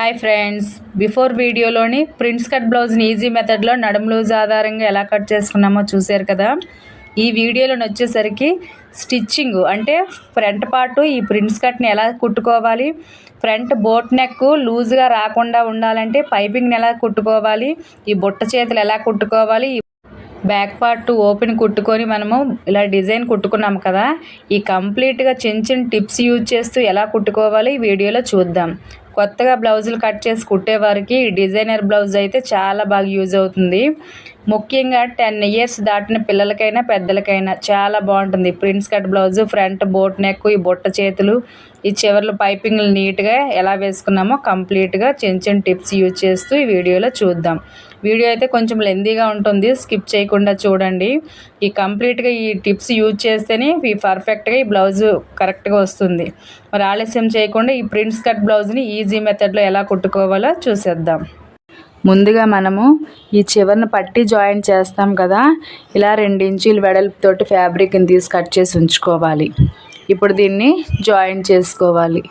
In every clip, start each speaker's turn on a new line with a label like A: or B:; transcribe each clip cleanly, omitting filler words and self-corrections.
A: Hi friends, before వీడియోలోని prince cut బ్లౌజ్ని easy మెథడ్లో నడుము లూజ్ ఆధారంగా ఎలా కట్ చేసుకున్నామో చూశారు కదా. ఈ వీడియోలోని వచ్చేసరికి స్టిచ్చింగ్ అంటే ఫ్రంట్ పార్ట్ ఈ ప్రిన్స్ కట్ని ఎలా కుట్టుకోవాలి, ఫ్రంట్ బోట్ నెక్ లూజ్గా రాకుండా ఉండాలంటే పైపింగ్ని ఎలా కుట్టుకోవాలి, ఈ బుట్ట చేతులు ఎలా కుట్టుకోవాలి, బ్యాక్ పార్ట్ ఓపెన్ కుట్టుకొని మనము ఇలా డిజైన్ కుట్టుకున్నాం కదా. ఈ కంప్లీట్గా చిన్న చిన్న టిప్స్ యూజ్ చేస్తూ ఎలా కుట్టుకోవాలి ఈ వీడియోలో చూద్దాం. కొత్తగా బ్లౌజులు కట్ చేసి కుట్టేవారికి ఈ డిజైనర్ బ్లౌజ్ అయితే చాలా బాగా యూజ్ అవుతుంది. ముఖ్యంగా 10 ఇయర్స్ దాటిన పిల్లలకైనా పెద్దలకైనా చాలా బాగుంటుంది. Prince cut blouse front boat neck, ఈ బుట్ట చేతులు, ఈ చివర్లు పైపింగ్లు నీట్గా ఎలా వేసుకున్నామో కంప్లీట్గా చిన్న చిన్న టిప్స్ యూజ్ చేస్తూ ఈ వీడియోలో చూద్దాం. వీడియో అయితే కొంచెం లెందీగా ఉంటుంది, స్కిప్ చేయకుండా చూడండి. ఈ కంప్లీట్గా ఈ టిప్స్ యూజ్ చేస్తేనే ఈ పర్ఫెక్ట్గా ఈ బ్లౌజు కరెక్ట్గా వస్తుంది. మరి ఆలస్యం చేయకుండా ఈ ప్రిన్స్ కట్ బ్లౌజ్ని ఈజీ మెథడ్లో ఎలా కుట్టుకోవాలో చూసేద్దాం. ముందుగా మనము ఈ చివరిని పట్టి జాయిన్ చేస్తాం కదా, ఇలా 2 ఇంచీలు వెడల్పుతోటి ఫ్యాబ్రిక్ని తీసి కట్ చేసి ఉంచుకోవాలి. ఇప్పుడు దీన్ని జాయిన్ చేసుకోవాలి.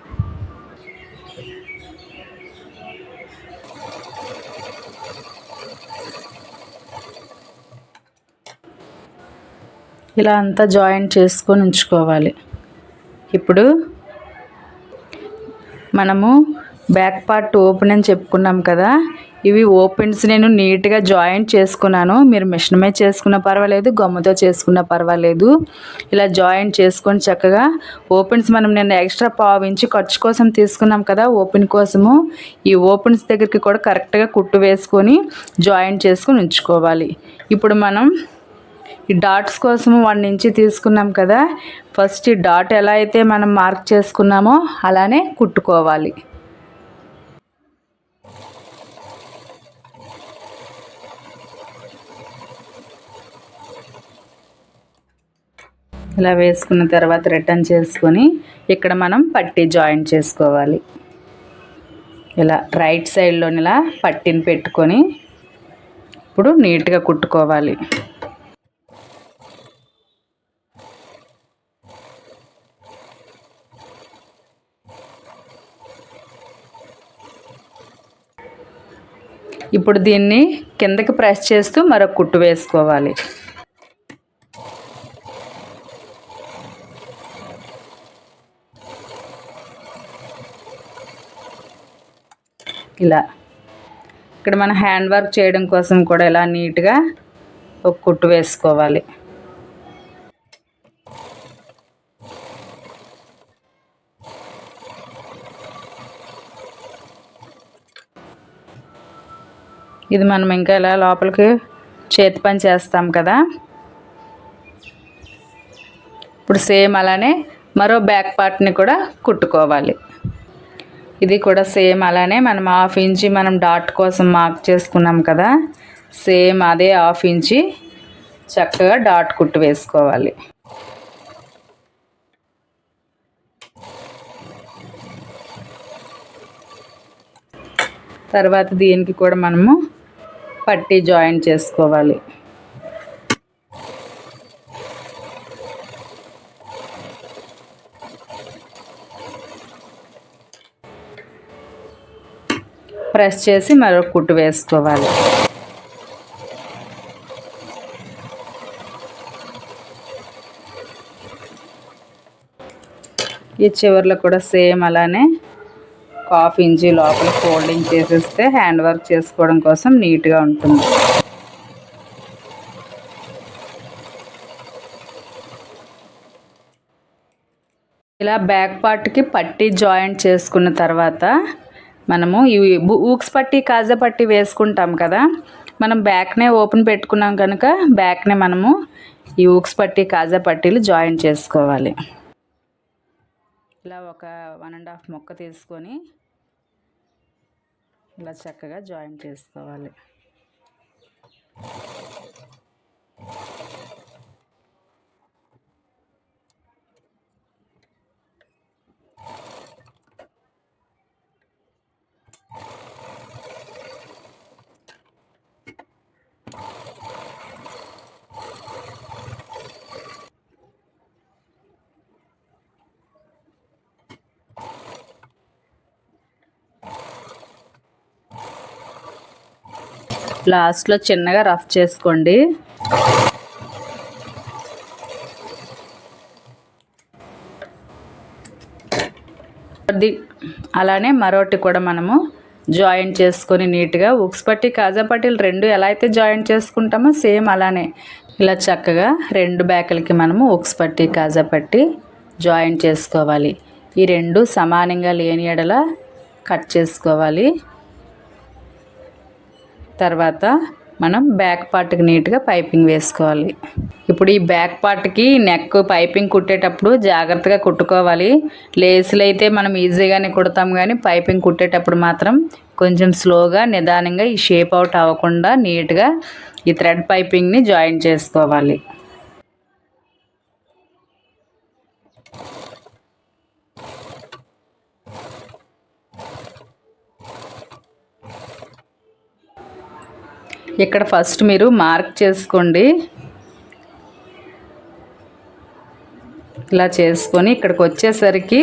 A: ఇలా అంతా జాయిన్ చేసుకొని ఉంచుకోవాలి. ఇప్పుడు మనము బ్యాక్ పార్ట్ ఓపెన్ అని చెప్పుకున్నాం కదా, ఇవి ఓపెన్స్ నేను నీట్గా జాయింట్ చేసుకున్నాను. మీరు మిషన్ మీద చేసుకున్న పర్వాలేదు, గమ్ముతో చేసుకున్న పర్వాలేదు. ఇలా జాయింట్ చేసుకొని చక్కగా ఓపెన్స్ మనం నేను ఎక్స్ట్రా 1/2 ఇంచు ఖర్చు కోసం తీసుకున్నాం కదా ఓపెన్ కోసము, ఈ ఓపెన్స్ దగ్గరికి కూడా కరెక్ట్గా కుట్టు వేసుకొని జాయింట్ చేసుకొని ఉంచుకోవాలి. ఇప్పుడు మనం ఈ డాట్స్ కోసము 1 ఇంచు తీసుకున్నాం కదా, ఫస్ట్ ఈ డాట్ ఎలా అయితే మనం మార్క్ చేసుకున్నామో అలానే కుట్టుకోవాలి. ఇలా వేసుకున్న తర్వాత రిటర్న్ చేసుకొని ఇక్కడ మనం పట్టీ జాయింట్ చేసుకోవాలి. ఇలా రైట్ సైడ్లోని ఇలా పట్టీని పెట్టుకొని ఇప్పుడు నీట్గా కుట్టుకోవాలి. ఇప్పుడు దీన్ని కిందకి ప్రెస్ చేస్తూ మరొక కుట్టు వేసుకోవాలి. ఇలా ఇక్కడ మన హ్యాండ్ వర్క్ చేయడం కోసం కూడా ఇలా నీట్గా ఒక కుట్టు వేసుకోవాలి. ఇది మనం ఇంకా ఇలా లోపలికి చేతి పని చేస్తాం కదా. ఇప్పుడు సేమ్ అలానే మరో బ్యాక్ పార్ట్ని కూడా కుట్టుకోవాలి. ఇది కూడా సేమ్ అలానే మనం 1/2 ఇంచి మనం డాట్ కోసం మార్క్ చేసుకున్నాం కదా, సేమ్ అదే 1/2 ఇంచి చక్కగా డాట్ కుట్టు వేసుకోవాలి. తర్వాత దీనికి కూడా మనము పట్టీ జాయిన్ చేసుకోవాలి. ప్రెస్ చేసి మరొక కుట్టు వేసుకోవాలి. ఈ చివర్లో కూడా సేమ్ అలానే 1/2 ఇంచు లోపల ఫోల్డింగ్ చేసేస్తే హ్యాండ్ వర్క్ చేసుకోవడం కోసం నీట్గా ఉంటుంది. ఇలా బ్యాక్ పార్ట్కి పట్టీ జాయింట్ చేసుకున్న తర్వాత మనము ఈ ఊక్స్ పట్టీ కాజా పట్టీ వేసుకుంటాం కదా, మనం బ్యాక్నే ఓపెన్ పెట్టుకున్నాం కనుక బ్యాక్నే మనము ఈ ఊక్స్ పట్టీ కాజా పట్టీలు జాయింట్ చేసుకోవాలి. ఇలా ఒక 1.5 ముక్క తీసుకొని ఇలా చక్కగా జాయింట్ చేసుకోవాలి. లాస్ట్లో చిన్నగా రఫ్ చేసుకోండి. అలానే మరోటి కూడా మనము జాయింట్ చేసుకొని నీట్గా ఉక్స్ పట్టి కాజా పట్టీలు రెండు ఎలా అయితే జాయింట్ చేసుకుంటామో సేమ్ అలానే ఇలా చక్కగా రెండు బ్యాకులకి మనము ఉక్స్ పట్టి కాజా పట్టి జాయింట్ చేసుకోవాలి. ఈ రెండు సమానంగా లేని ఎడల కట్ చేసుకోవాలి. తర్వాత మనం బ్యాక్ పార్ట్కి నీట్గా పైపింగ్ వేసుకోవాలి. ఇప్పుడు ఈ బ్యాక్ పార్ట్కి నెక్ పైపింగ్ కుట్టేటప్పుడు జాగ్రత్తగా కుట్టుకోవాలి. లేసులు అయితే మనం ఈజీగానే కుడతాం, కానీ పైపింగ్ కుట్టేటప్పుడు మాత్రం కొంచెం స్లోగా నిదానంగా ఈ షేప్ అవుట్ అవ్వకుండా నీట్గా ఈ థ్రెడ్ పైపింగ్ని జాయిన్ చేసుకోవాలి. ఇక్కడ ఫస్ట్ మీరు మార్క్ చేసుకోండి. ఇలా చేసుకొని ఇక్కడికి వచ్చేసరికి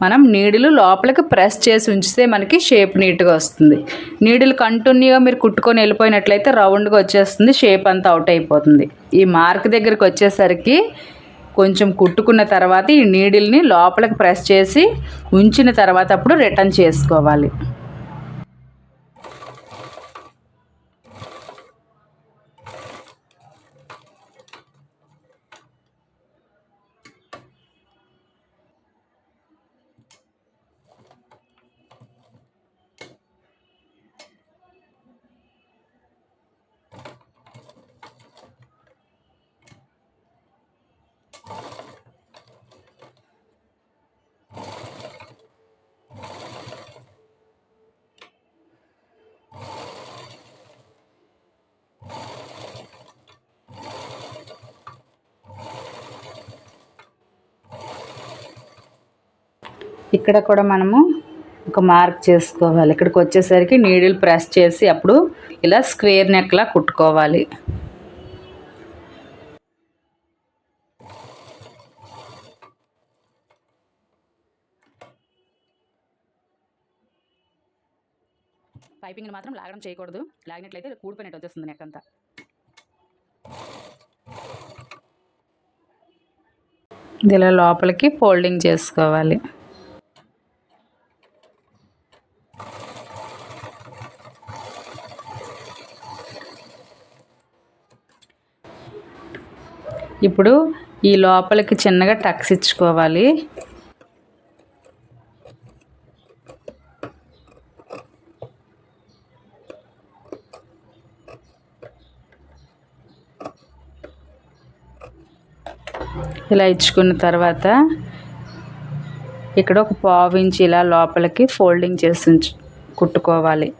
A: మనం నీడిలు లోపలికి ప్రెస్ చేసి ఉంచితే మనకి షేప్ నీట్గా వస్తుంది. నీడిలు కంటిన్యూగా మీరు కుట్టుకొని వెళ్ళిపోయినట్లయితే రౌండ్గా వచ్చేస్తుంది, షేప్ అంతా అవుట్ అయిపోతుంది. ఈ మార్క్ దగ్గరికి వచ్చేసరికి కొంచెం కుట్టుకున్న తర్వాత ఈ నీడిల్ని లోపలికి ప్రెస్ చేసి ఉంచిన తర్వాత అప్పుడు రిటర్న్ చేసుకోవాలి. ఇక్కడ కూడా మనము ఒక మార్క్ చేసుకోవాలి. ఇక్కడికి వచ్చేసరికి నీడిల్ ప్రెస్ చేసి అప్పుడు ఇలా స్క్వేర్ నెక్లా కుట్టుకోవాలి. పైపింగ్ని మాత్రం లాగడం చేయకూడదు, లాగినట్లయితే కూడిపోయినట్టు వచ్చేస్తుంది నెక్ అంతా. ఇలా లోపలికి ఫోల్డింగ్ చేసుకోవాలి. ఇప్పుడు ఈ లోపలికి చిన్నగా టక్స్ ఇచ్చుకోవాలి. ఇలా ఇచ్చుకున్న తర్వాత ఇక్కడ ఒక పావు ఇంచ్ ఇలా లోపలికి ఫోల్డింగ్ చేసి కుట్టుకోవాలి.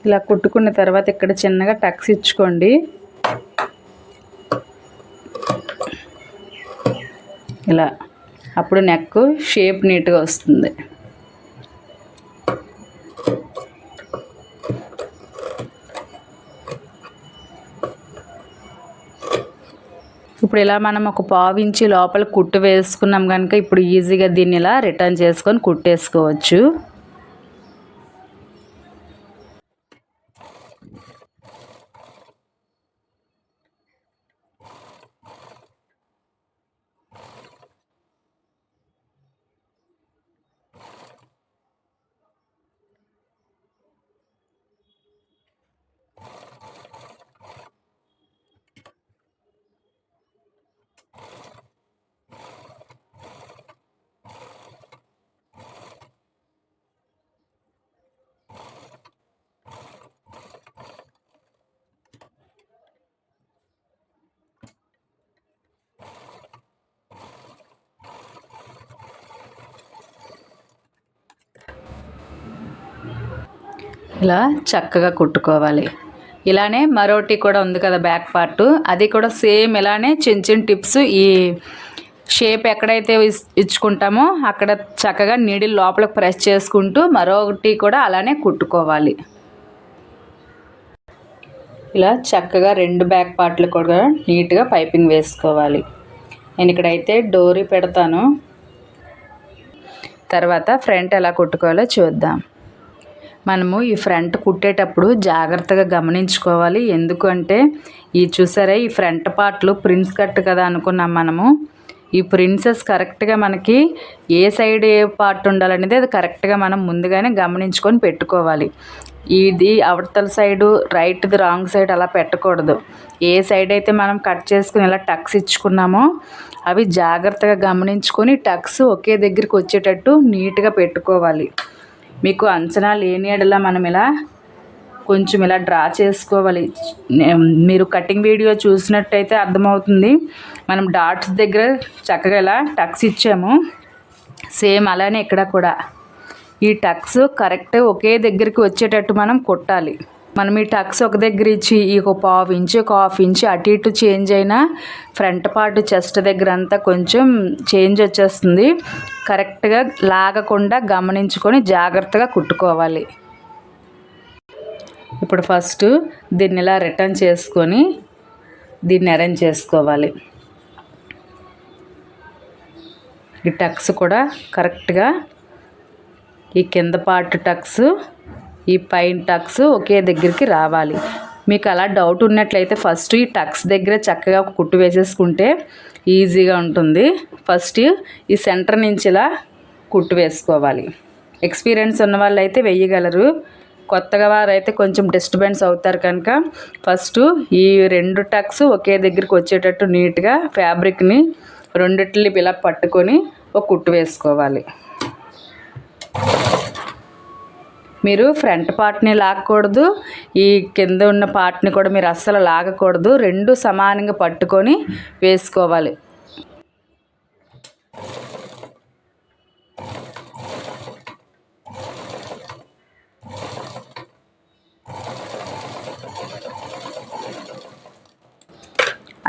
A: ఇలా కుట్టుకున్న తర్వాత ఇక్కడ చిన్నగా టక్స్ ఇచ్చుకోండి. ఇలా అప్పుడు నెక్ షేప్ నీట్గా వస్తుంది. ఇప్పుడు ఇలా మనం ఒక పావు ఇంచి లోపల కుట్టు వేసుకున్నాం కనుక ఇప్పుడు ఈజీగా దీన్ని ఇలా రిటర్న్ చేసుకొని కుట్టేసుకోవచ్చు. ఇలా చక్కగా కుట్టుకోవాలి. ఇలానే మరోటి కూడా ఉంది కదా బ్యాక్ పార్ట్, అది కూడా సేమ్ ఇలానే చిన్న చిన్న టిప్స్. ఈ షేప్ ఎక్కడైతే ఇచ్చుకుంటామో అక్కడ చక్కగా నీడిల్ లోపలికి ప్రెస్ చేసుకుంటూ మరొకటి కూడా అలానే కుట్టుకోవాలి. ఇలా చక్కగా 2 బ్యాక్ పార్ట్లు కూడా నీట్గా పైపింగ్ వేసుకోవాలి. నేను ఇక్కడైతే డోరీ పెడతాను. తర్వాత ఫ్రంట్ ఎలా కుట్టుకోవాలో చూద్దాం. మనము ఈ ఫ్రంట్ కుట్టేటప్పుడు జాగ్రత్తగా గమనించుకోవాలి. ఎందుకంటే ఈ చూసారా, ఈ ఫ్రంట్ పార్ట్లు ప్రిన్స్ కట్ కదా అనుకున్నాం మనము. ఈ ప్రిన్సెస్ కరెక్ట్గా మనకి ఏ సైడ్ ఏ పార్ట్ ఉండాలనేది అది కరెక్ట్గా మనం ముందుగానే గమనించుకొని పెట్టుకోవాలి. ఇది అవతల సైడు రైట్ది రాంగ్ సైడ్ అలా పెట్టకూడదు. ఏ సైడ్ అయితే మనం కట్ చేసుకుని ఇలా టక్స్ ఇచ్చుకున్నామో అవి జాగ్రత్తగా గమనించుకొని టక్స్ ఒకే దగ్గరికి వచ్చేటట్టు నీట్గా పెట్టుకోవాలి. మీకు అంచనా లేని ఎడలా మనం ఇలా కొంచెం ఇలా డ్రా చేసుకోవాలి. మీరు కటింగ్ వీడియో చూసినట్టయితే అర్థమవుతుంది. మనం డాట్స్ దగ్గర చక్కగా ఇలా టక్స్ ఇచ్చాము, సేమ్ అలానే ఇక్కడ కూడా ఈ టక్స్ కరెక్ట్ ఒకే దగ్గరికి వచ్చేటట్టు మనం కుట్టాలి. మనం ఈ టక్స్ ఒక దగ్గర ఇచ్చి ఈ ఒక 1/2 ఇంచు 1/2 ఇంచు అటు ఇటు చేంజ్ అయినా ఫ్రంట్ పార్ట్ చెస్ట్ దగ్గర అంతా కొంచెం చేంజ్ వచ్చేస్తుంది. కరెక్ట్గా లాగకుండా గమనించుకొని జాగ్రత్తగా కుట్టుకోవాలి. ఇప్పుడు ఫస్ట్ దీన్ని ఇలా రిటర్న్ చేసుకొని దీన్ని అరేంజ్ చేసుకోవాలి. ఈ టక్స్ కూడా కరెక్ట్గా ఈ కింద పార్ట్ టక్స్ ఈ పైన టక్స్ ఒకే దగ్గరికి రావాలి. మీకు అలా డౌట్ ఉన్నట్లయితే ఫస్ట్ ఈ టక్స్ దగ్గర చక్కగా ఒక కుట్టు వేసేసుకుంటే ఈజీగా ఉంటుంది. ఫస్ట్ ఈ సెంటర్ నుంచి ఇలా కుట్టు వేసుకోవాలి. ఎక్స్పీరియన్స్ ఉన్న వాళ్ళు అయితే వేయగలరు, కొత్తగా వారైతే కొంచెం డిస్టర్బెన్స్ అవుతారు కనుక ఫస్ట్ ఈ 2 టక్స్ ఒకే దగ్గరికి వచ్చేటట్టు నీట్గా ఫ్యాబ్రిక్ని రెండిట్లని ఇలా పట్టుకొని ఒక కుట్టు వేసుకోవాలి. మీరు ఫ్రంట్ పార్ట్ని లాగకూడదు, ఈ కింద ఉన్న పార్ట్ని కూడా మీరు అస్సలు లాగకూడదు. 2 సమానంగా పట్టుకొని వేసుకోవాలి.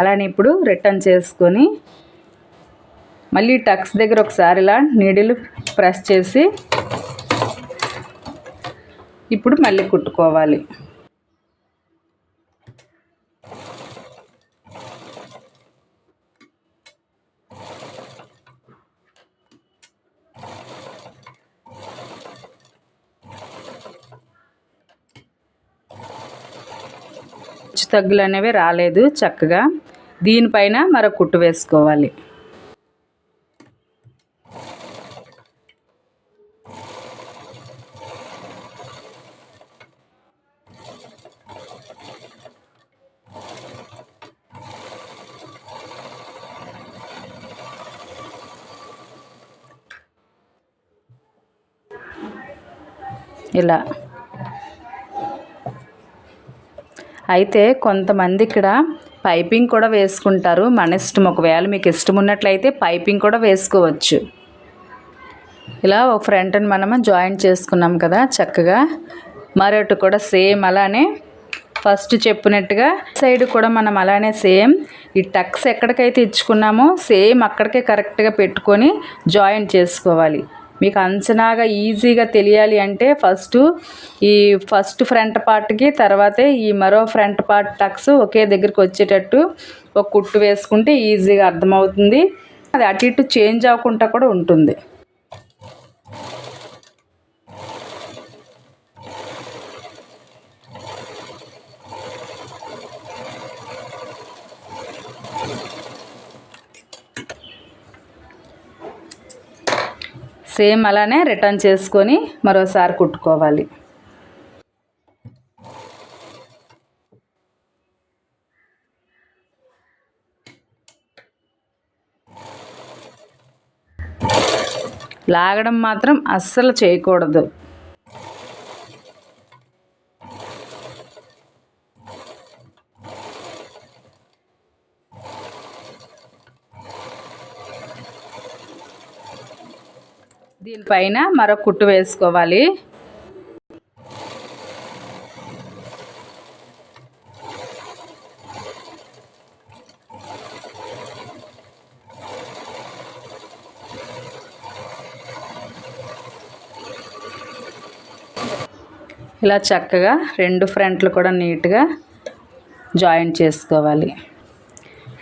A: అలానే ఇప్పుడు రిటర్న్ చేసుకొని మళ్ళీ టక్స్ దగ్గర ఒకసారి ఇలా నీడిల్ ప్రెస్ చేసి ఇప్పుడు మళ్ళీ కుట్టుకోవాలి. తగ్గులు అనేవి రాలేదు. చక్కగా దీనిపైన మరో కుట్టు వేసుకోవాలి. ఇలా అయితే కొంతమంది ఇక్కడ పైపింగ్ కూడా వేసుకుంటారు. మన ఇష్టం, ఒకవేళ మీకు ఇష్టం ఉన్నట్లయితే పైపింగ్ కూడా వేసుకోవచ్చు. ఇలా ఒక ఫ్రంట్ని మనము జాయింట్ చేసుకున్నాం కదా చక్కగా. మరొకటి కూడా సేమ్ అలానే ఫస్ట్ చెప్పినట్టుగా సైడ్ కూడా మనం అలానే సేమ్ ఈ టక్స్ ఎక్కడికైతే ఇచ్చుకున్నామో సేమ్ అక్కడికే కరెక్ట్గా పెట్టుకొని జాయింట్ చేసుకోవాలి. మీకు అంచనాగా ఈజీగా తెలియాలి అంటే ఫస్ట్ ఫ్రంట్ పార్ట్కి తర్వాతే ఈ మరో ఫ్రంట్ పార్ట్ టక్స్ ఒకే దగ్గరికి వచ్చేటట్టు ఒక కుట్టు వేసుకుంటే ఈజీగా అర్థమవుతుంది. అది అటు ఇటు చేంజ్ అవ్వకుండా కూడా ఉంటుంది. సేమ్ అలానే రిటర్న్ చేసుకొని మరోసారి కుట్టుకోవాలి. లాగడం మాత్రం అస్సలు చేయకూడదు. దీనిపైన మరొక కుట్టు వేసుకోవాలి. ఇలా చక్కగా రెండు ఫ్రంట్లు కూడా నీట్గా జాయింట్ చేసుకోవాలి.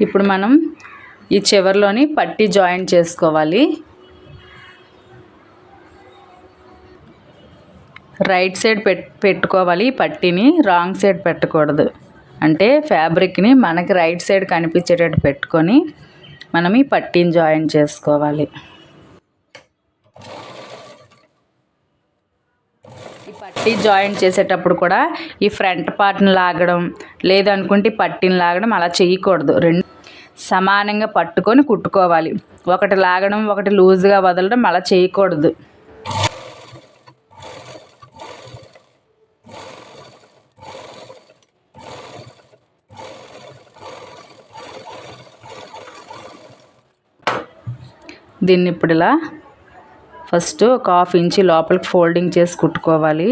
A: ఇప్పుడు మనం ఈ చివర్లోని పట్టీ జాయింట్ చేసుకోవాలి. రైట్ సైడ్ పెట్టుకోవాలి ఈ పట్టీని, రాంగ్ సైడ్ పెట్టకూడదు. అంటే ఫ్యాబ్రిక్ని మనకి రైట్ సైడ్ కనిపించేటట్టు పెట్టుకొని మనం ఈ పట్టీని జాయింట్ చేసుకోవాలి. ఈ పట్టీ జాయింట్ చేసేటప్పుడు కూడా ఈ ఫ్రంట్ పార్ట్ని లాగడం లేదనుకుంటే ఈ పట్టీని లాగడం అలా చేయకూడదు. రెండు సమానంగా పట్టుకొని కుట్టుకోవాలి. ఒకటి లాగడం ఒకటి లూజ్గా వదలడం అలా చేయకూడదు. దీన్ని ఇప్పుడు ఇలా ఫస్ట్ ఒక 1/2 ఇంచ్ లోపలికి ఫోల్డింగ్ చేసి కుట్టుకోవాలి.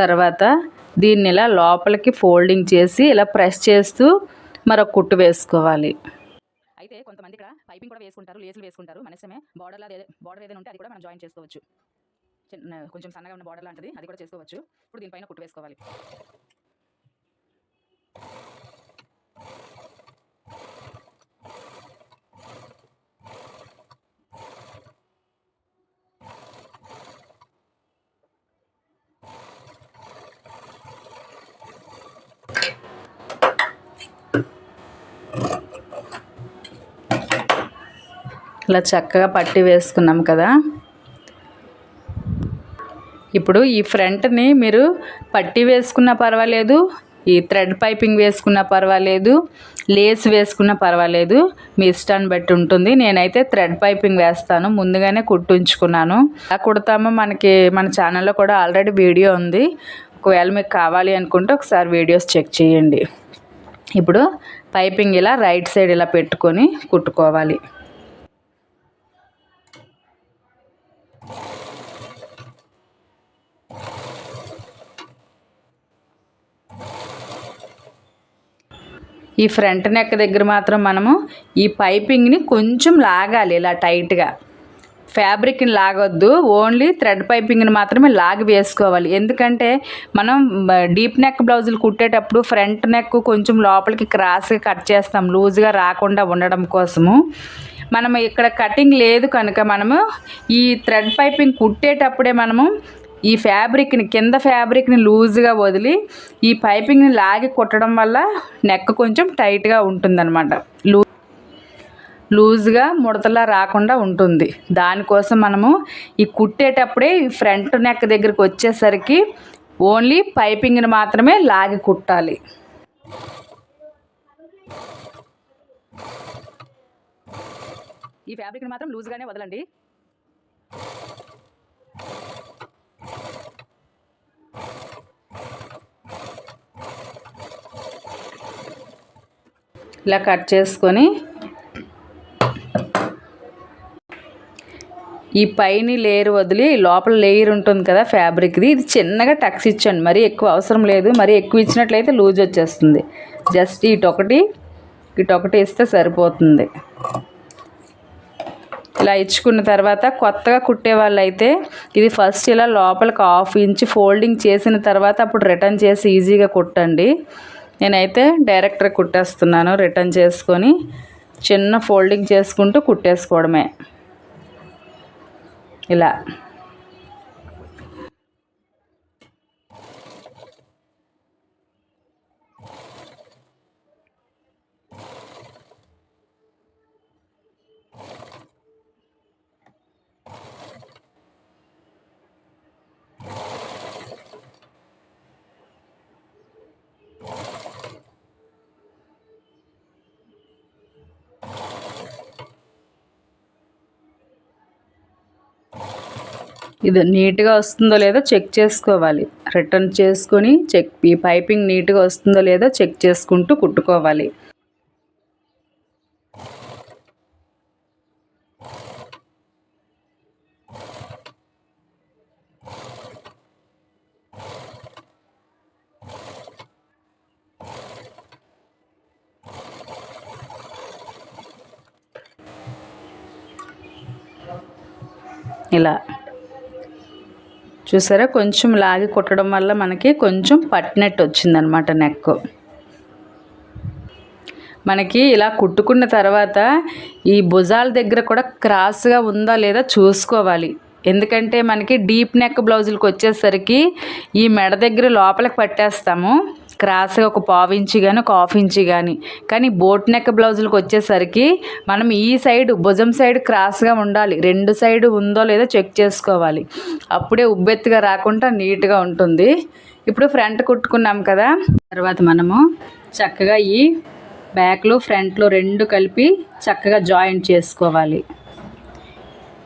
A: తర్వాత దీన్ని ఇలా లోపలికి ఫోల్డింగ్ చేసి ఇలా ప్రెస్ చేస్తూ మరొక కుట్టు వేసుకోవాలి. అయితే కొంతమంది ఇక్కడ పైపింగ్ కూడా వేసుకుంటారు, లేసులు వేసుకుంటారు. మన ఇష్టమే. బార్డర్ ఏదైనా ఉంటే అది కూడా మనం జాయిన్ చేసుకోవచ్చు. కొంచెం సన్నగా ఉన్న బార్డర్ లాంటిది అది కూడా చేసుకోవచ్చు. ఇప్పుడు దీనిపైన కుట్టు వేసుకోవాలి. ఇలా చక్కగా పట్టి వేసుకున్నాం కదా. ఇప్పుడు ఈ ఫ్రంట్ని మీరు పట్టి వేసుకున్నా పర్వాలేదు, ఈ థ్రెడ్ పైపింగ్ వేసుకున్నా పర్వాలేదు, లేస్ వేసుకున్నా పర్వాలేదు, మీ ఇష్టాన్ని బట్టి ఉంటుంది. నేనైతే థ్రెడ్ పైపింగ్ వేస్తాను, ముందుగానే కుట్టించుకున్నాను. ఎలా కుడతామో మన ఛానల్లో కూడా ఆల్రెడీ వీడియో ఉంది. ఒకవేళ మీకు కావాలి అనుకుంటే ఒకసారి వీడియోస్ చెక్ చేయండి. ఇప్పుడు పైపింగ్ ఇలా రైట్ సైడ్ ఇలా పెట్టుకొని కుట్టుకోవాలి. ఈ ఫ్రంట్ నెక్ దగ్గర మాత్రం మనము ఈ పైపింగ్ని కొంచెం లాగాలి ఇలా టైట్గా. ఫ్యాబ్రిక్ని లాగొద్దు, ఓన్లీ థ్రెడ్ పైపింగ్ని మాత్రమే లాగి వేసుకోవాలి. ఎందుకంటే మనం డీప్ నెక్ బ్లౌజులు కుట్టేటప్పుడు ఫ్రంట్ నెక్ కొంచెం లోపలికి క్రాస్గా కట్ చేస్తాం, లూజ్గా రాకుండా ఉండడం కోసము. మనం ఇక్కడ కటింగ్ లేదు కనుక మనము ఈ థ్రెడ్ పైపింగ్ కుట్టేటప్పుడే మనము ఈ కింద ఫ్యాబ్రిక్ని లూజ్గా వదిలి ఈ పైపింగ్ని లాగి కుట్టడం వల్ల నెక్ కొంచెం టైట్గా ఉంటుందన్నమాట. లూజ్గా ముడతలా రాకుండా ఉంటుంది. దానికోసం మనము ఈ కుట్టేటప్పుడే ఈ ఫ్రంట్ నెక్ దగ్గరికి వచ్చేసరికి ఓన్లీ పైపింగ్ని మాత్రమే లాగి కుట్టాలి. ఈ ఫ్యాబ్రిక్ని మాత్రం లూజ్గానే వదలండి. ఇలా కట్ చేసుకొని ఈ పైన లేయర్ వదిలి లోపల లేయర్ ఉంటుంది కదా ఫ్యాబ్రిక్ది, ఇది చిన్నగా టక్స్ ఇచ్చండి. మరీ ఎక్కువ అవసరం లేదు, మరీ ఎక్కువ ఇచ్చినట్లయితే లూజ్ వచ్చేస్తుంది. జస్ట్ ఇటొకటి ఇస్తే సరిపోతుంది. ఇలా ఇచ్చుకున్న తర్వాత కొత్తగా కుట్టే వాళ్ళు అయితే ఇది ఫస్ట్ ఇలా లోపలికి 1/2 ఇంచ్ ఫోల్డింగ్ చేసిన తర్వాత అప్పుడు రిటర్న్ చేసి ఈజీగా కుట్టండి. నేనైతే డైరెక్ట్గా కుట్టేస్తున్నాను. రిటర్న్ చేసుకొని చిన్న ఫోల్డింగ్ చేసుకుంటూ కుట్టేసుకోవడమే ఇలా. ఇది నీట్గా వస్తుందో లేదో చెక్ చేసుకోవాలి. రిటర్న్ చేసుకొని ఈ పైపింగ్ నీట్గా వస్తుందో లేదో చెక్ చేసుకుంటూ కుట్టుకోవాలి. ఇలా చూసారా, కొంచెం లాగి కుట్టడం వల్ల మనకి కొంచెం పట్టినట్టు వచ్చిందనమాట నెక్. మనకి ఇలా కుట్టుకున్న తర్వాత ఈ భుజాల దగ్గర కూడా క్రాస్గా ఉందా లేదా చూసుకోవాలి. ఎందుకంటే మనకి డీప్ నెక్ బ్లౌజులకు వచ్చేసరికి ఈ మెడ దగ్గర లోపలికి పట్టేస్తాము క్రాస్గా ఒక 1/4 ఇంచు కానీ 1/2 ఇంచు కానీ బోట్ నెక్ బ్లౌజులకు వచ్చేసరికి మనం ఈ సైడ్ భుజం సైడ్ క్రాస్గా ఉండాలి. 2 సైడ్ ఉందో లేదో చెక్ చేసుకోవాలి. అప్పుడే ఉబ్బెత్తుగా రాకుండా నీట్గా ఉంటుంది. ఇప్పుడు ఫ్రంట్ కుట్టుకున్నాం కదా, తర్వాత మనము చక్కగా ఈ బ్యాక్లో ఫ్రంట్లో 2 కలిపి చక్కగా జాయింట్ చేసుకోవాలి.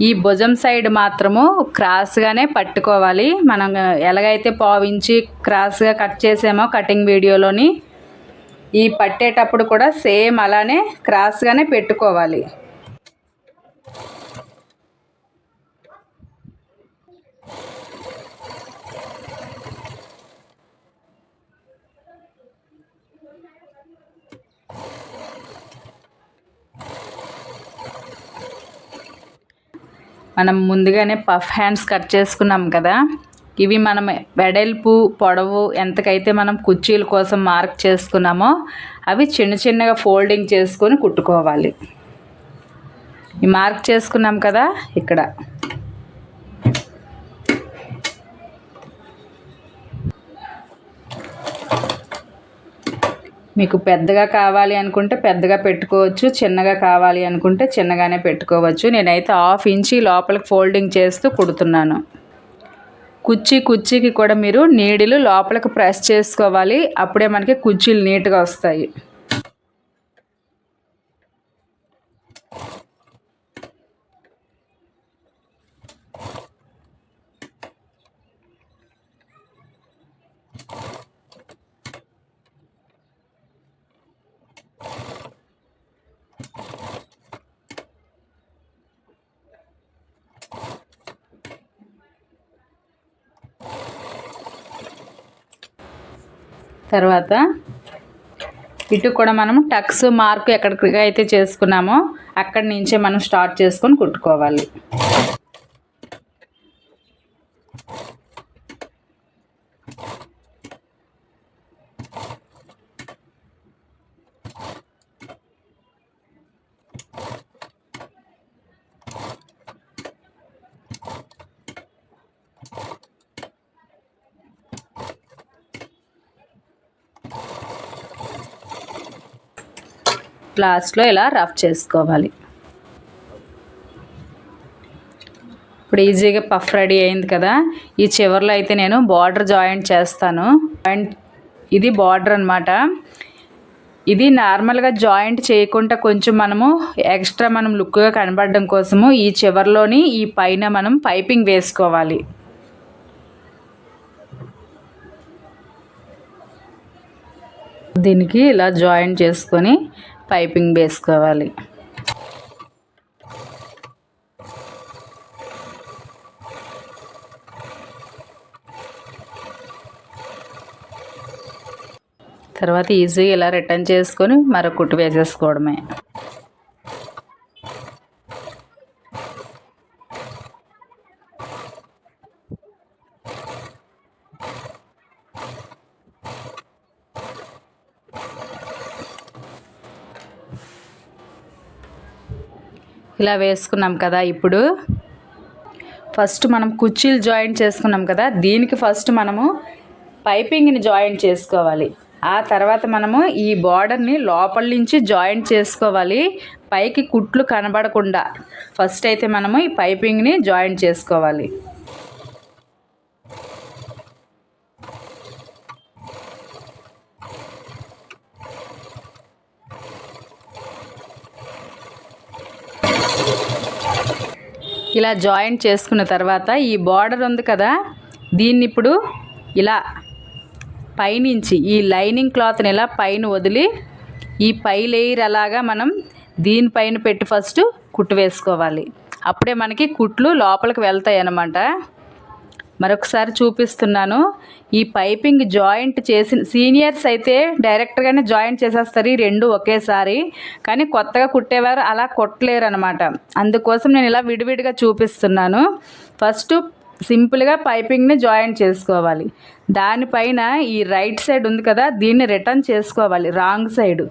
A: ఈ భుజం సైడ్ మాత్రము క్రాస్గానే పట్టుకోవాలి. మనం ఎలాగైతే 1/2 ఇంచు క్రాస్గా కట్ చేసామో కటింగ్ వీడియోలోని, ఈ పట్టేటప్పుడు కూడా సేమ్ అలానే క్రాస్గానే పెట్టుకోవాలి. మనం ముందుగానే పఫ్ హ్యాండ్స్ కట్ చేసుకున్నాం కదా, ఇవి మనం వెడల్పు పొడవు ఎంతకైతే మనం కుర్చీల కోసం మార్క్ చేసుకున్నామో అవి చిన్నగా ఫోల్డింగ్ చేసుకొని కుట్టుకోవాలి. ఈ మార్క్ చేసుకున్నాం కదా, ఇక్కడ మీకు పెద్దగా కావాలి అనుకుంటే పెద్దగా పెట్టుకోవచ్చు, చిన్నగా కావాలి అనుకుంటే చిన్నగానే పెట్టుకోవచ్చు. నేనైతే 1/2 ఇంచు లోపలికి ఫోల్డింగ్ చేస్తూ కుడుతున్నాను. కుర్చీకి కూడా మీరు నీడిలు లోపలికి ప్రెస్ చేసుకోవాలి. అప్పుడే మనకి కుర్చీలు నీట్గా వస్తాయి. తర్వాత ఇటు కూడా మనం టక్స్ మార్క్ ఎక్కడికైతే చేసుకున్నామో అక్కడి నుంచే మనం స్టార్ట్ చేసుకొని కుట్టుకోవాలి. లాస్ట్లో ఇలా రఫ్ చేసుకోవాలి. ఇప్పుడు ఈజీగా పఫ్ రెడీ అయింది కదా. ఈ చివర్లో అయితే నేను బార్డర్ జాయింట్ చేస్తాను. ఇది బార్డర్ అన్నమాట. ఇది నార్మల్గా జాయింట్ చేయకుండా కొంచెం మనము ఎక్స్ట్రా మనం లుక్గా కనబడడం కోసము ఈ చివర్లోని ఈ పైన మనం పైపింగ్ వేసుకోవాలి. దీనికి ఇలా జాయింట్ చేసుకొని పైపింగ్ వేసుకోవాలి. తర్వాత ఈజీగా ఇలా రిటర్న్ చేసుకొని మరొక కుట్టు వేసేసుకోవడమే. ఇలా వేసుకున్నాం కదా. ఇప్పుడు ఫస్ట్ మనం కుర్చీలు జాయింట్ చేసుకున్నాం కదా, దీనికి ఫస్ట్ మనము పైపింగ్ని జాయింట్ చేసుకోవాలి. ఆ తర్వాత మనము ఈ బార్డర్ని లోపల నుంచి జాయింట్ చేసుకోవాలి, పైకి కుట్లు కనబడకుండా. ఫస్ట్ అయితే మనము ఈ పైపింగ్ని జాయింట్ చేసుకోవాలి. ఇలా జాయింట్ చేసుకున్న తర్వాత ఈ బార్డర్ ఉంది కదా, దీన్ని ఇప్పుడు ఇలా పైనుంచి ఈ లైనింగ్ క్లాత్ని ఇలా పైన వదిలి ఈ పై లేయర్ అలాగా మనం దీనిపైన పెట్టి ఫస్ట్ కుట్టు వేసుకోవాలి. అప్పుడే మనకి కుట్లు లోపలికి వెళ్తాయి అన్నమాట. మరొకసారి చూపిస్తున్నాను. ఈ పైపింగ్ జాయింట్ చేసిన సీనియర్స్ అయితే డైరెక్ట్గానే జాయింట్ చేసేస్తారు ఈ రెండు ఒకేసారి. కానీ కొత్తగా కుట్టేవారు అలా కొట్టలేరు అనమాట. అందుకోసం నేను ఇలా విడివిడిగా చూపిస్తున్నాను. ఫస్ట్ సింపుల్గా పైపింగ్ని జాయింట్ చేసుకోవాలి. దానిపైన ఈ రైట్ సైడ్ ఉంది కదా, దీన్ని రిటర్న్ చేసుకోవాలి రాంగ్ సైడ్.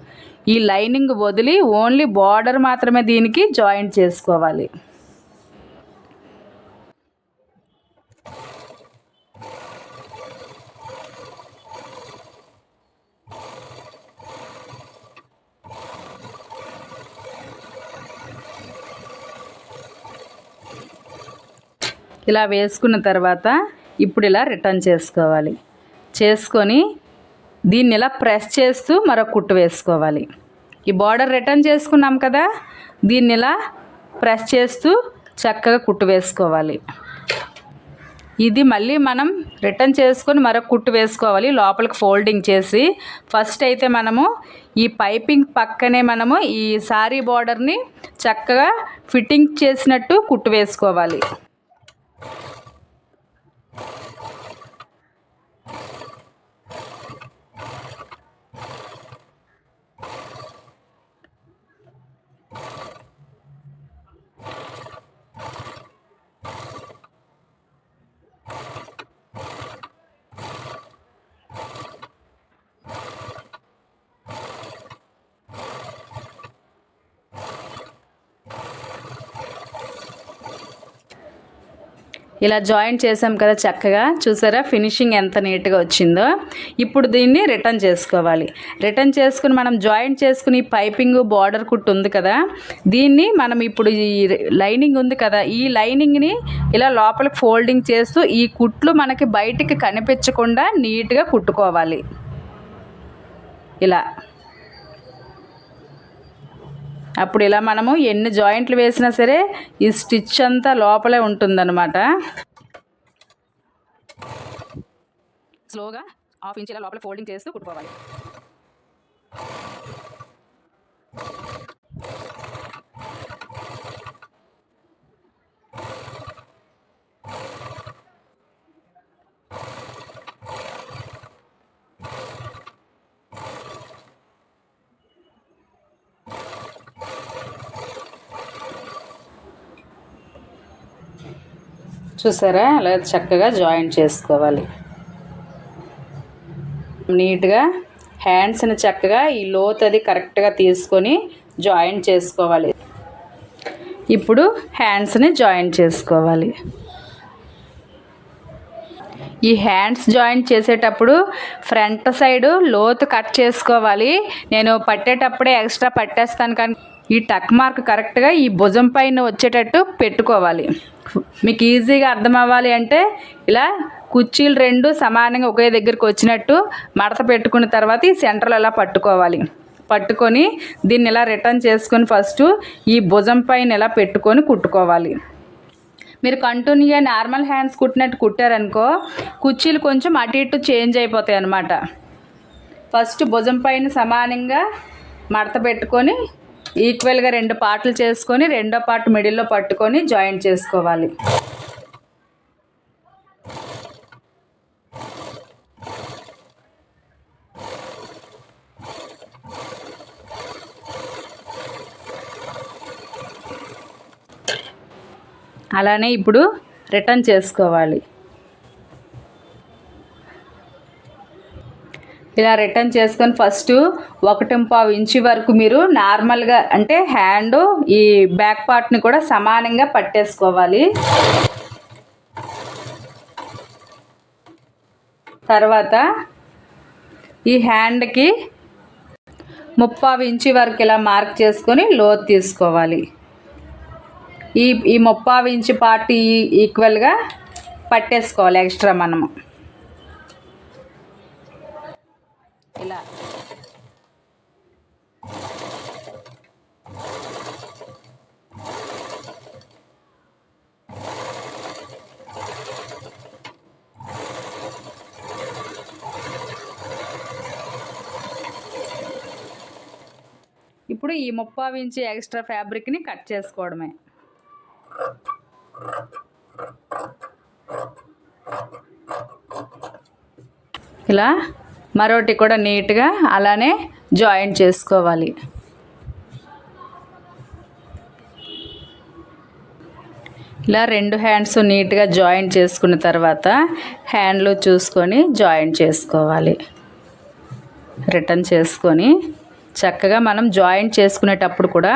A: ఈ లైనింగ్ వదిలి ఓన్లీ బార్డర్ మాత్రమే దీనికి జాయింట్ చేసుకోవాలి. ఇలా వేసుకున్న తర్వాత ఇప్పుడు ఇలా రిటర్న్ చేసుకోవాలి. చేసుకొని దీన్ని ఇలా ప్రెస్ చేస్తూ మరొక కుట్టు వేసుకోవాలి. ఈ బార్డర్ రిటర్న్ చేసుకున్నాం కదా, దీన్ని ఇలా ప్రెస్ చేస్తూ చక్కగా కుట్టు వేసుకోవాలి. ఇది మళ్ళీ మనం రిటర్న్ చేసుకొని మరొక కుట్టు వేసుకోవాలి లోపలికి ఫోల్డింగ్ చేసి. ఫస్ట్ అయితే మనము ఈ పైపింగ్ పక్కనే మనము ఈ సారీ బార్డర్ని చక్కగా ఫిట్టింగ్ చేసినట్టు కుట్టు వేసుకోవాలి. ఇలా జాయింట్ చేసాం కదా చక్కగా, చూసారా ఫినిషింగ్ ఎంత నీట్గా వచ్చిందో. ఇప్పుడు దీన్ని రిటర్న్ చేసుకోవాలి. రిటర్న్ చేసుకుని మనం జాయింట్ చేసుకుని పైపింగ్ బార్డర్ కుట్టు ఉంది కదా, దీన్ని మనం ఇప్పుడు ఈ లైనింగ్ ఉంది కదా, ఈ లైనింగ్ని ఇలా లోపలికి ఫోల్డింగ్ చేస్తూ ఈ కుట్లు మనకి బయటికి కనిపించకుండా నీట్గా కుట్టుకోవాలి. ఇలా అప్పుడు ఇలా మనము ఎన్ని జాయింట్లు వేసినా సరే ఈ స్టిచ్ అంతా లోపలే ఉంటుందన్నమాట. స్లోగా 1/2 ఇంచ్ ఇలా లోపల ఫోల్డింగ్ చేస్తూ కుట్టుకోవాలి. చూసారా అలా చక్కగా జాయింట్ చేసుకోవాలి. నీట్గా హ్యాండ్స్ని చక్కగా ఈ లోత్ అది కరెక్ట్గా తీసుకొని జాయింట్ చేసుకోవాలి. ఇప్పుడు హ్యాండ్స్ని జాయింట్ చేసుకోవాలి. ఈ హ్యాండ్స్ జాయింట్ చేసేటప్పుడు ఫ్రంట్ సైడు లోతు కట్ చేసుకోవాలి. నేను పట్టేటప్పుడే ఎక్స్ట్రా పట్టేస్తాను, కానీ ఈ టక్ మార్క్ కరెక్ట్గా ఈ భుజం పైన వచ్చేటట్టు పెట్టుకోవాలి. మీకు ఈజీగా అర్థం అవ్వాలి అంటే ఇలా కుర్చీలు రెండు సమానంగా ఒకే దగ్గరికి వచ్చినట్టు మడత పెట్టుకున్న తర్వాత ఈ సెంటర్లో ఇలా పట్టుకోవాలి. పట్టుకొని దీన్ని ఇలా రిటర్న్ చేసుకొని ఫస్ట్ ఈ భుజం పైన ఇలా పెట్టుకొని కుట్టుకోవాలి. మీరు కంటిన్యూగా నార్మల్ హ్యాండ్స్ కుట్టినట్టు కుట్టారనుకో కుర్చీలు కొంచెం అటు ఇటు చేంజ్ అయిపోతాయి అన్నమాట. ఫస్ట్ భుజం పైన సమానంగా మడత పెట్టుకొని ఈక్వల్గా 2 పార్ట్లు చేసుకొని రెండో పార్ట్ మిడిల్లో పట్టుకొని జాయింట్ చేసుకోవాలి. అలానే ఇప్పుడు రిటర్న్ చేసుకోవాలి. ఇలా రిటర్న్ చేసుకొని ఫస్ట్ 1.5 ఇంచు వరకు మీరు నార్మల్గా అంటే హ్యాండ్ ఈ బ్యాక్ పార్ట్ని కూడా సమానంగా పట్టేసుకోవాలి. తర్వాత ఈ హ్యాండ్కి 3/4 ఇంచు వరకు ఇలా మార్క్ చేసుకొని లోతు తీసుకోవాలి. ఈ 3/4 ఇంచు పార్ట్ ఈక్వల్గా పట్టేసుకోవాలి ఎక్స్ట్రా మనము. ఇలా ఇప్పుడు ఈ 3/4 ఇంచు ఎక్స్ట్రా ఫ్యాబ్రిక్ని కట్ చేసుకోవడమే. ఇలా మరోటి కూడా నీట్గా అలానే జాయింట్ చేసుకోవాలి. ఇలా 2 హ్యాండ్స్ నీట్గా జాయింట్ చేసుకున్న తర్వాత హ్యాండ్లు చూసుకొని జాయింట్ చేసుకోవాలి. రిటర్న్ చేసుకొని చక్కగా మనం జాయింట్ చేసుకునేటప్పుడు కూడా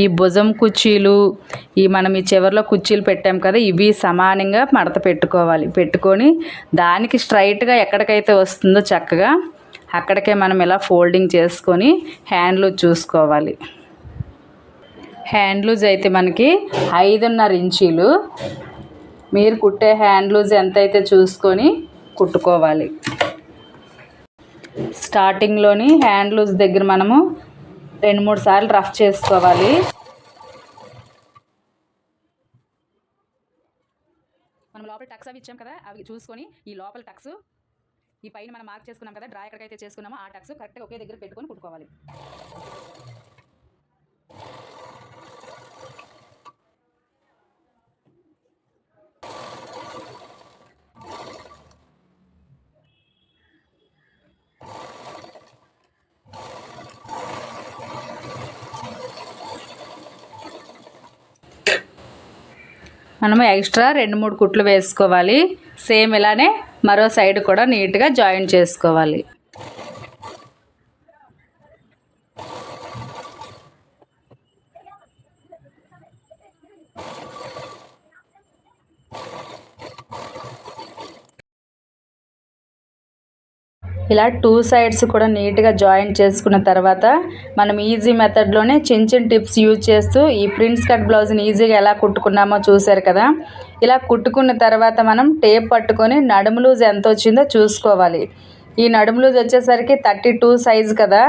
A: ఈ భుజం కుర్చీలు మనం ఈ చివరిలో కుర్చీలు పెట్టాం కదా, ఇవి సమానంగా మడత పెట్టుకోవాలి. పెట్టుకొని దానికి స్ట్రైట్గా ఎక్కడికైతే వస్తుందో చక్కగా అక్కడికే మనం ఇలా ఫోల్డింగ్ చేసుకొని హ్యాండ్లు చూసుకోవాలి. హ్యాండ్ లూజ్ అయితే మనకి 5.5 ఇంచీలు. మీరు కుట్టే హ్యాండ్ లూజ్ ఎంతైతే చూసుకొని కుట్టుకోవాలి. స్టార్టింగ్లోని హ్యాండ్ లూజ్ దగ్గర మనము 2-3 సార్లు రఫ్ చేసుకోవాలి. మనం లోపల టక్స్ అవి ఇచ్చాం కదా, అవి చూసుకొని ఈ లోపల టక్స్ ఈ పైన మనం మార్క్ చేసుకున్నాం కదా, డ్రా ఎక్కడికైతే చేసుకున్నామో ఆ టక్స్ కరెక్ట్గా ఒకే దగ్గర పెట్టుకొని కుట్టుకోవాలి. మనము ఎక్స్ట్రా 2-3 కుట్లు వేసుకోవాలి. సేమ్ ఇలానే మరో సైడ్ కూడా నీట్గా జాయిన్ చేసుకోవాలి. ఇలా 2 సైడ్స్ కూడా నీట్గా జాయింట్ చేసుకున్న తర్వాత మనం ఈజీ మెథడ్లోనే చిన్న టిప్స్ యూజ్ చేస్తూ ఈ ప్రిన్స్ కట్ బ్లౌజ్ని ఈజీగా ఎలా కుట్టుకున్నామో చూసారు కదా. ఇలా కుట్టుకున్న తర్వాత మనం టేప్ పట్టుకొని నడుము లూజ్ ఎంత వచ్చిందో చూసుకోవాలి. ఈ నడుము లూజ్ వచ్చేసరికి 32 సైజు కదా.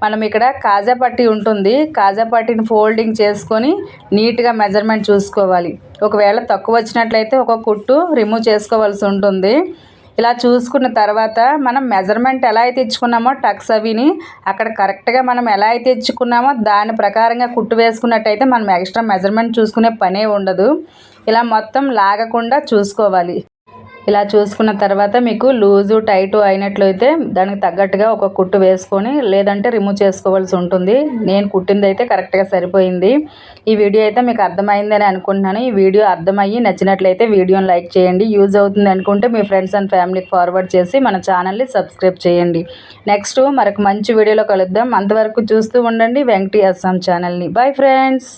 A: మనం ఇక్కడ కాజా పట్టీ ఉంటుంది, కాజా పట్టీని ఫోల్డింగ్ చేసుకొని నీట్గా మెజర్మెంట్ చూసుకోవాలి. ఒకవేళ తక్కువ వచ్చినట్లయితే ఒక కుట్టు రిమూవ్ చేసుకోవాల్సి ఉంటుంది. ఇలా చూసుకున్న తర్వాత మనం మెజర్మెంట్ ఎలా అయితే ఇచ్చుకున్నామో టక్స్ అవిని అక్కడ కరెక్ట్గా మనం ఎలా అయితే ఇచ్చుకున్నామో దాని ప్రకారంగా కుట్టు వేసుకున్నట్టయితే మనం ఎక్స్ట్రా మెజర్మెంట్ చూసుకునే పనే ఉండదు. ఇలా మొత్తం లాగకుండా చూసుకోవాలి. ఇలా చూసుకున్న తర్వాత మీకు లూజు టైటు అయినట్లయితే దానికి తగ్గట్టుగా ఒక కుట్టు వేసుకొని లేదంటే రిమూవ్ చేసుకోవాల్సి ఉంటుంది. నేను కుట్టింది అయితే కరెక్ట్గా సరిపోయింది. ఈ వీడియో అయితే మీకు అర్థమైందని అనుకుంటున్నాను. ఈ వీడియో అర్థమయ్యి నచ్చినట్లయితే వీడియోని లైక్ చేయండి. యూజ్ అవుతుంది అనుకుంటే మీ ఫ్రెండ్స్ అండ్ ఫ్యామిలీకి ఫార్వర్డ్ చేసి మన ఛానల్ని సబ్స్క్రైబ్ చేయండి. నెక్స్ట్ మరొక మంచి వీడియోలో కలుద్దాం. అంతవరకు చూస్తూ ఉండండి వెంకటీ అస్సాం ఛానల్ని. Bye friends.